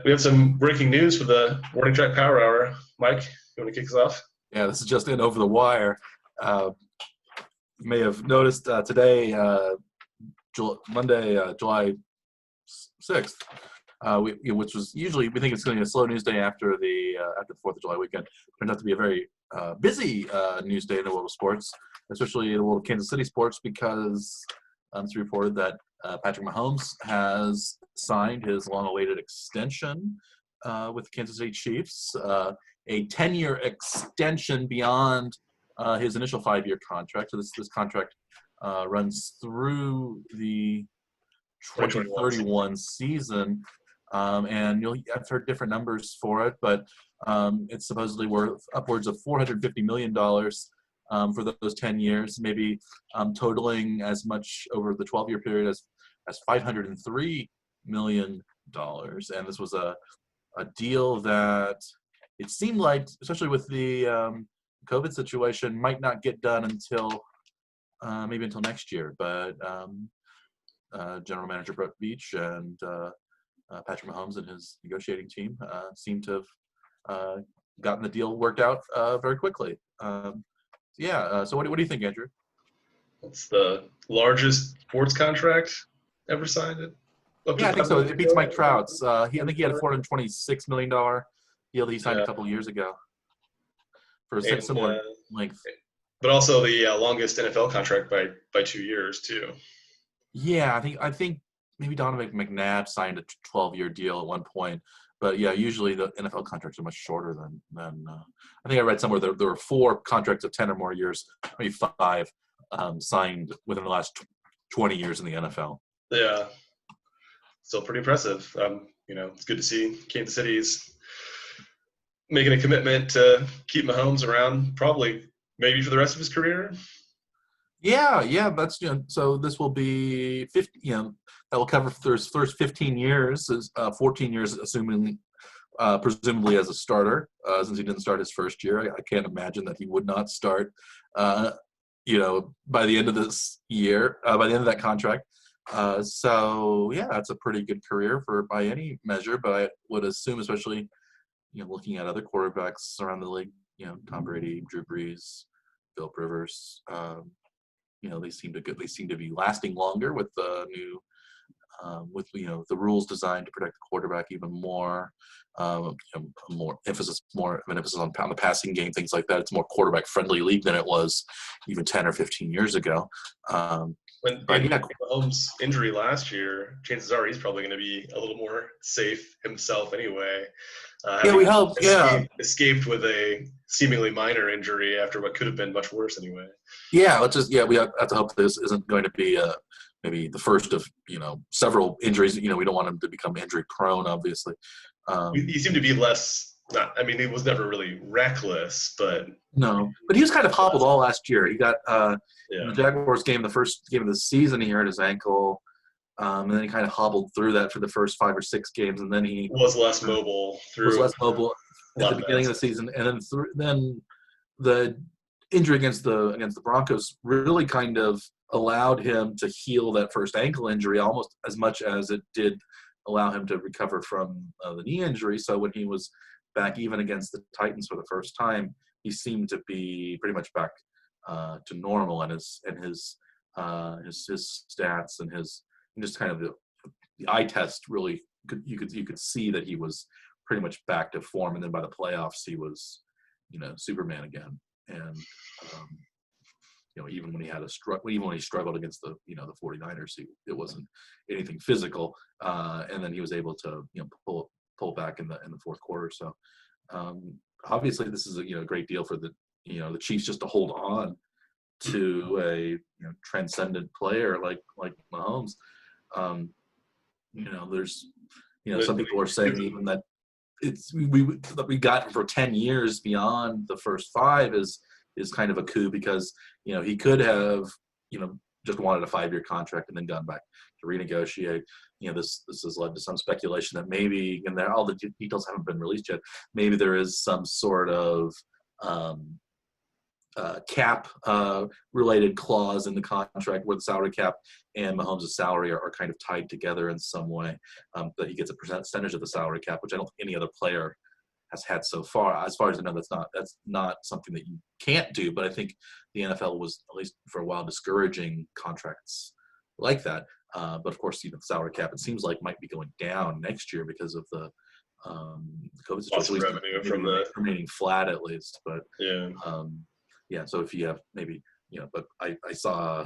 We have some breaking news for the Morning Track Power Hour. Mike, you want to kick us off? Yeah, this is just in over the wire. You may have noticed today, Monday, July 6th, which was usually we think it's going to be a slow news day after the 4th of July weekend. Turns out to be a very busy news day in the world of sports, especially in the world of Kansas City sports, because it's reported that Patrick Mahomes has signed his long-awaited extension with the Kansas City Chiefs, a 10-year extension beyond his initial 5-year contract. So this contract runs through the 2031 season, and I've heard different numbers for it, but it's supposedly worth upwards of $450 million for those 10 years, maybe totaling as much over the 12-year period as $503 million. And this was a deal that it seemed like, especially with the COVID situation, might not get done until maybe until next year. But General Manager Brett Veach and Patrick Mahomes and his negotiating team seem to have gotten the deal worked out very quickly. So what do you think, Andrew? It's the largest sports contract ever signed. Yeah, I think so. It beats Mike Trout's. I think he had a $426 million deal that he signed a couple of years ago for a similar length. But also the longest NFL contract by 2 years too. Yeah, I think maybe Donovan McNabb signed a 12-year deal at one point. But yeah, usually the NFL contracts are much shorter than I think I read somewhere there were 4 contracts of 10 or more years, maybe 5 signed within the last 20 years in the NFL. Yeah, still pretty impressive. It's good to see Kansas City's making a commitment to keep Mahomes around, probably maybe for the rest of his career. Yeah, that's so this will be 50. That will cover his first 15 years, 14 years, assuming presumably as a starter, since he didn't start his first year. I can't imagine that he would not start. By the end of this year, by the end of that contract. So yeah, that's a pretty good career by any measure. But I would assume, especially looking at other quarterbacks around the league, Tom Brady, Drew Brees, Philip Rivers. They seem to be lasting longer with the new, the rules designed to protect the quarterback even more. More of an emphasis on the passing game, things like that. It's a more quarterback friendly league than it was even 10 or 15 years ago. When Mahomes' injury last year, chances are he's probably going to be a little more safe himself anyway. We hope. Escaped with a seemingly minor injury after what could have been much worse anyway. Yeah, we have to hope this isn't going to be maybe the first of several injuries. We don't want him to become injury prone, obviously. He seemed to be less. He was never really reckless, but no. But he was kind of hobbled all last year. He got in the Jaguars game, the first game of the season, he hurt his ankle, and then he kind of hobbled through that for the first 5 or 6 games, and then he was less mobile. At the beginning of the season, and then the injury against the Broncos really kind of allowed him to heal that first ankle injury almost as much as it did allow him to recover from the knee injury. So when he was back even against the Titans for the first time, he seemed to be pretty much back to normal, and his stats and just kind of the eye test really you could see that he was pretty much back to form. And then by the playoffs, he was Superman again. And even when he struggled against the 49ers, it wasn't anything physical, and then he was able to pull back in the fourth quarter. So obviously this is a great deal for the Chiefs, just to hold on to a transcendent player like Mahomes. There's some people are saying even that we got for 10 years beyond the first 5 is kind of a coup, because he could have just wanted a 5-year contract and then gone back to renegotiate. This has led to some speculation that maybe, and all the details haven't been released yet, maybe there is some sort of cap related clause in the contract where the salary cap and Mahomes' salary are kind of tied together in some way, that he gets a percentage of the salary cap, which I don't think any other player has had so far. As far as I know, that's not something that you can't do, but I think the NFL was, at least for a while, discouraging contracts like that. But of course, the salary cap, it seems like, might be going down next year because of the COVID Lots situation, of at least revenue maybe from the remaining flat at least. But yeah. yeah, so if you have maybe, but I saw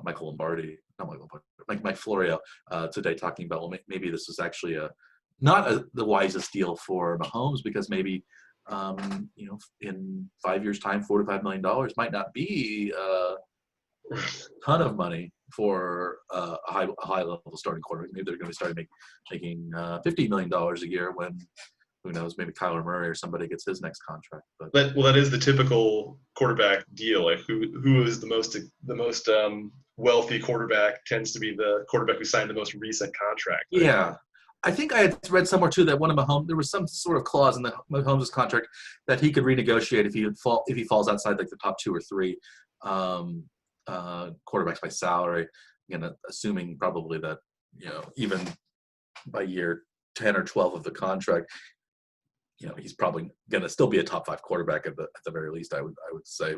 Michael Lombardi, not Michael Lombardi, Mike Florio today talking about, well, maybe this is actually not the wisest deal for Mahomes, because maybe in 5 years' time, $4 to $5 million might not be a ton of money for a high level starting quarterback. Maybe they're going to start making $50 million a year when, who knows, maybe Kyler Murray or somebody gets his next contract. But That is the typical quarterback deal. Like who is the most wealthy quarterback tends to be the quarterback who signed the most recent contract. Right? yeah, I think I had read somewhere too that one of Mahomes, there was some sort of clause in the Mahomes' contract that he could renegotiate if he falls outside like the top 2 or 3 quarterbacks by salary. Assuming probably that even by year 10 or 12 of the contract, he's probably going to still be a top 5 quarterback at the very least. I would say,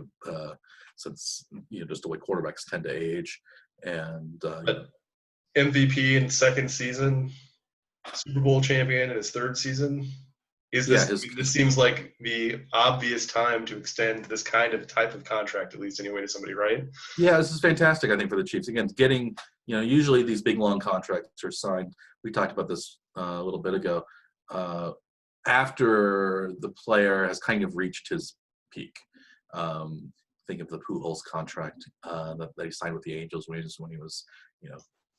since just the way quarterbacks tend to age, and MVP in second season, Super Bowl champion in his third season. This seems like the obvious time to extend this kind of type of contract, at least anyway, to somebody, right? Yeah, this is fantastic, I think, for the Chiefs. Again, getting, usually these big, long contracts are signed. We talked about this a little bit ago. After the player has kind of reached his peak. Think of the Pujols contract that he signed with the Angels when he was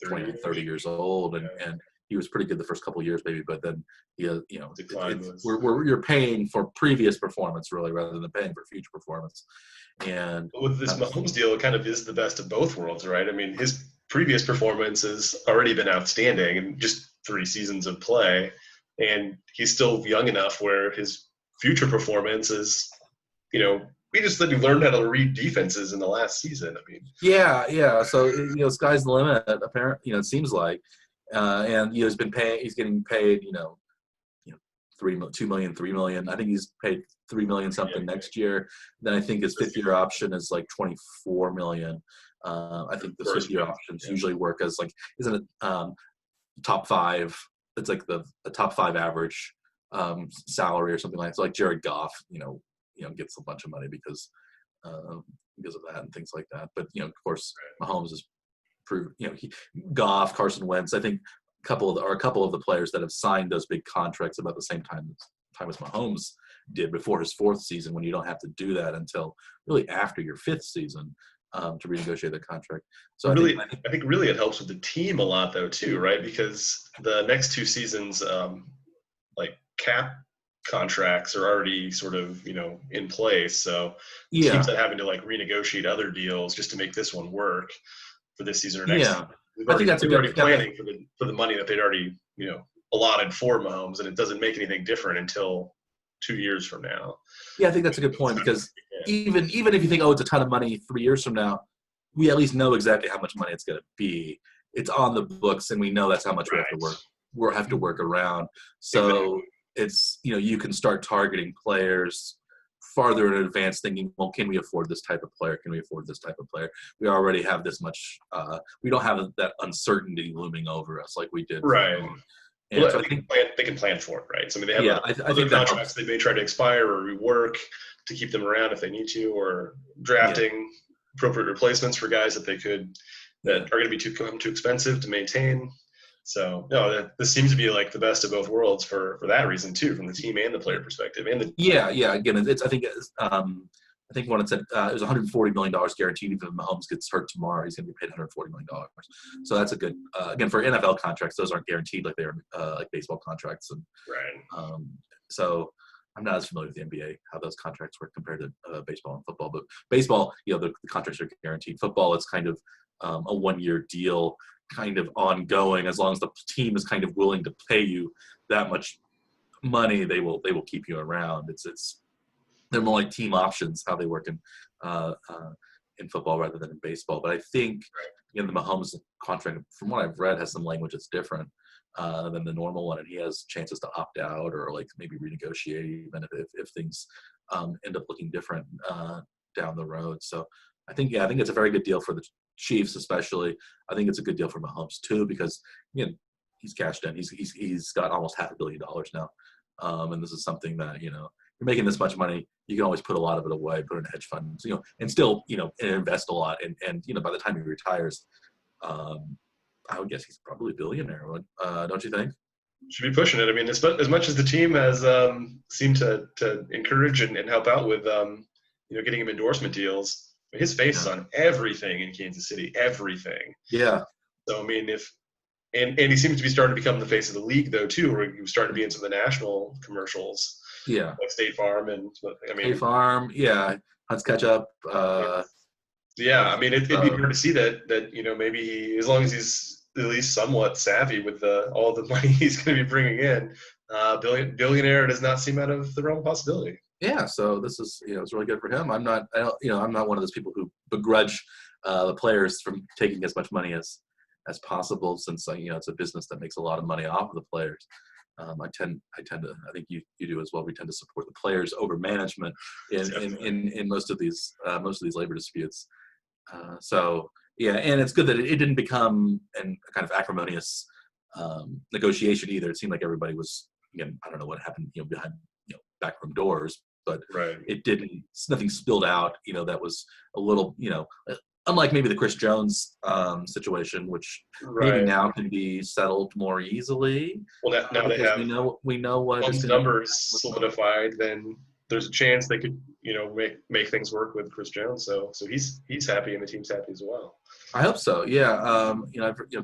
29, 30 years old, and he was pretty good the first couple of years, maybe, but then you're paying for previous performance, really, rather than paying for future performance. And with this Mahomes deal, it kind of is the best of both worlds, right? I mean, his previous performance has already been outstanding, and just 3 seasons of play, and he's still young enough where his future performance is, we just learned how to read defenses in the last season. I mean, yeah. So sky's the limit. Apparently, it seems like. And he's getting paid, 2 million, 3 million. I think he's paid 3 million something next year. Then I think his 5th year option is like 24 million. I think the 5th year options usually work as isn't it top 5? It's like the top 5 average salary or something like that. So like Jared Goff, gets a bunch of money because of that and things like that. But of course, Mahomes is proved. Goff, Carson Wentz. I think a couple of the players that have signed those big contracts about the same time as Mahomes did before his 4th season, when you don't have to do that until really after your 5th season to renegotiate the contract. So I think really it helps with the team a lot though too, right? Because the next 2 seasons, like cap contracts are already sort of in place. So teams that having to renegotiate other deals just to make this one work for this season or next. Yeah, I think that's already planning for the money that they'd already allotted for Mahomes, and it doesn't make anything different until 2 years from now. Yeah, I think that's a good point, because even if you think, it's a ton of money 3 years from now, we at least know exactly how much money it's going to be. It's on the books, and we know that's how much we have to work around. So it's you can start targeting players farther in advance, thinking, well, can we afford this type of player? Can we afford this type of player? We already have this much. We don't have that uncertainty looming over us like we did. Right. And well, so I think they can plan for it, right? So I mean, they have other contracts they may try to expire or rework to keep them around if they need to, or drafting appropriate replacements for guys that are going to be too expensive to maintain. So this seems to be like the best of both worlds for that reason too, from the team and the player perspective. And again, I think when it said it was $140 million guaranteed. If Mahomes gets hurt tomorrow, he's going to be paid $140 million. So that's a good again, for NFL contracts. Those aren't guaranteed like they are like baseball contracts. And so I'm not as familiar with the NBA, how those contracts work compared to baseball and football. But baseball, the contracts are guaranteed. Football, it's kind of a 1-year deal, kind of ongoing. As long as the team is kind of willing to pay you that much money, they will keep you around. It's they're more like team options, how they work in football rather than in baseball. But I think the Mahomes contract, from what I've read, has some language that's different than the normal one, and he has chances to opt out or like maybe renegotiate even if things end up looking different down the road. So I think it's a very good deal for the Chiefs, especially. I think it's a good deal for Mahomes too, because he's cashed in. He's got almost $500 million now, and this is something that you're making this much money. You can always put a lot of it away, put it in hedge funds, and still invest a lot. And by the time he retires, I would guess he's probably a billionaire. Don't you think? Should be pushing it. I mean, as much as the team has seemed to encourage and help out with getting him endorsement deals, his face is on everything in Kansas City. Everything. Yeah. So I mean, and he seems to be starting to become the face of the league though too, where he was starting to be into the national commercials. Yeah. Like State Farm State Farm. Yeah. Hunt's Ketchup. Yeah, I mean, it'd be hard to see that maybe as long as he's at least somewhat savvy with all the money he's going to be bringing in, billionaire does not seem out of the realm of possibility. Yeah, so this is it's really good for him. I'm not one of those people who begrudge the players from taking as much money as possible, since it's a business that makes a lot of money off of the players. I tend to, I think you do as well. We tend to support the players over management in most of these labor disputes. So yeah, and it's good that it didn't become a kind of acrimonious negotiation either. It seemed like everybody was, I don't know what happened, behind backroom doors, but it didn't. Nothing spilled out. That was a little, unlike maybe the Chris Jones situation, which maybe now can be settled more easily. Well, now they have we know what once numbers solidified, then there's a chance they could make things work with Chris Jones. So he's happy and the team's happy as well. I hope so. Yeah.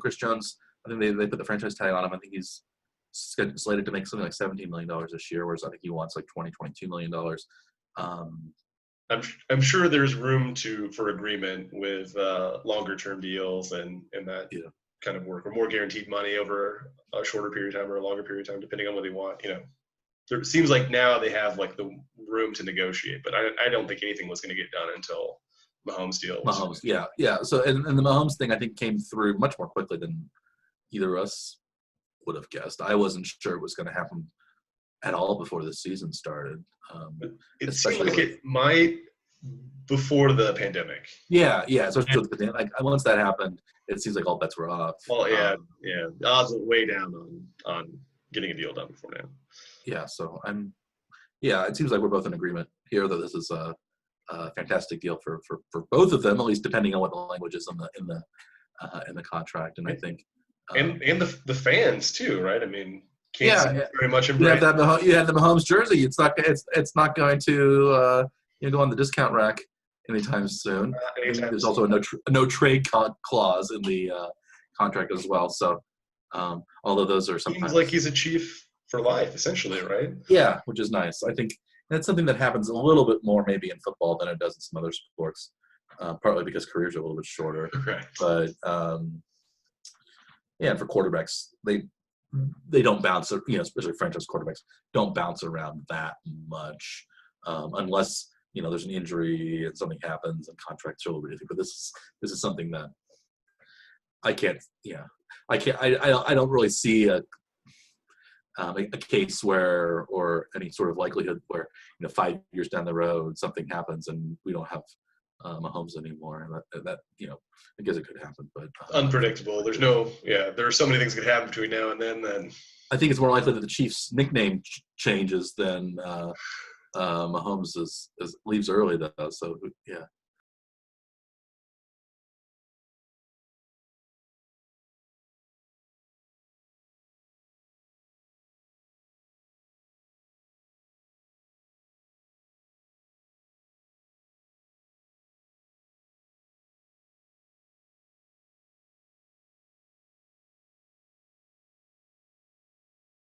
Chris Jones, I think they put the franchise tag on him. I think he's slated to make something like $17 million this year, whereas I think he wants like $22 million. I'm sure there's room for agreement with longer term deals and that kind of work, or more guaranteed money over a shorter period of time or a longer period of time, depending on what they want. It seems like now they have like the room to negotiate, but I don't think anything was going to get done until Mahomes deal. Yeah. So and the Mahomes thing I think came through much more quickly than either of us would have guessed. I wasn't sure it was going to happen at all before the season started. It seemed like it might before the pandemic. Yeah. Especially with the pandemic. Once that happened, it seems like all bets were off. Well, yeah. The odds are way down on getting a deal done before now. Yeah. So it seems like we're both in agreement here that this is a fantastic deal for both of them, at least depending on what the language is in the contract. And I think and the fans too, right? I mean, very much embrace. You have the Mahomes jersey. It's not going to go on the discount rack anytime soon. There's also a no trade clause in the contract as well. So although those are sometimes seems like he's a Chief for life, essentially, right? Yeah, which is nice. I think that's something that happens a little bit more maybe in football than it does in some other sports, partly because careers are a little bit shorter. Right. But and for quarterbacks, they don't bounce, especially franchise quarterbacks, don't bounce around that much unless there's an injury and something happens and contracts are a little bit different. But this is something that I don't really see a case where, or any sort of likelihood where 5 years down the road something happens and we don't have Mahomes anymore. And that I guess it could happen, but unpredictable. There are so many things that could happen between now and then. I think it's more likely that the Chiefs' nickname changes than Mahomes leaves early though. So yeah.